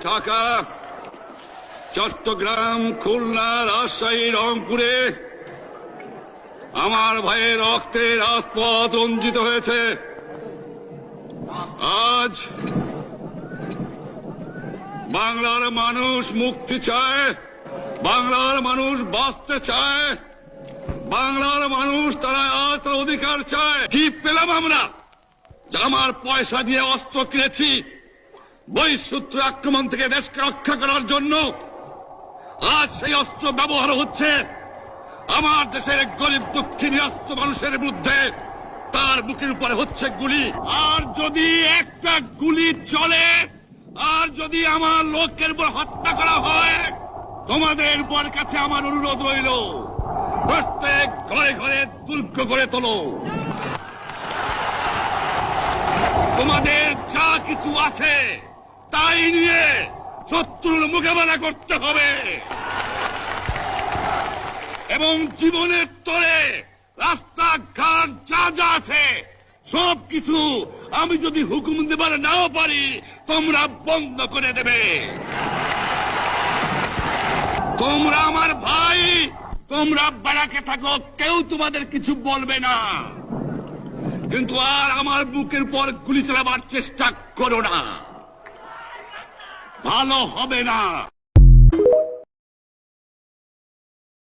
ঢাকা, চট্টগ্রাম, খুলনা, রাজশাহী, রংপুরে আমার ভাইয়ের রক্তে রাজপথ রঞ্জিত হয়েছে। আজ বাংলার মানুষ মুক্তি চায়, বাংলার মানুষ বাঁচতে চায়, বাংলার মানুষ তারা আজ তার অধিকার চায়। কি পেলাম আমরা? আমার পয়সা দিয়ে অস্ত্র কিনেছি বহিঃশত্রু আক্রমণ থেকে দেশকে রক্ষা করার জন্য। আজ সেই অস্ত্র ব্যবহার হচ্ছে আমার দেশের গরিব দুঃখী অস্ত্র মানুষের বিরুদ্ধে। তার বুকের উপরে হচ্ছে গুলি। আর যদি একটা গুলি চলে, আর যদি আমার লোকের উপর হত্যা করা হয়, তোমাদের উপর কাছে আমার অনুরোধ রইল, প্রত্যেক ঘরে ঘরে দুর্গ গড়ে তোলো। তোমাদের যা কিছু আছে তাই নিয়ে শত্রুর মোকাবেলা করতে হবে এবং জীবনের তরে রাস্তাঘাট যা যা আছে সবকিছু আমি যদি হুকুম দেবার নাও পারি তোমরা বন্ধ করে দেবে। তোমরা আমার ভাই, তোমরা বাড়াকে থাকো, কেউ তোমাদের কিছু বলবে না, কিন্তু আর আমার বুকের পর গুলি চালাবার চেষ্টা করো না, ভালো হবে না।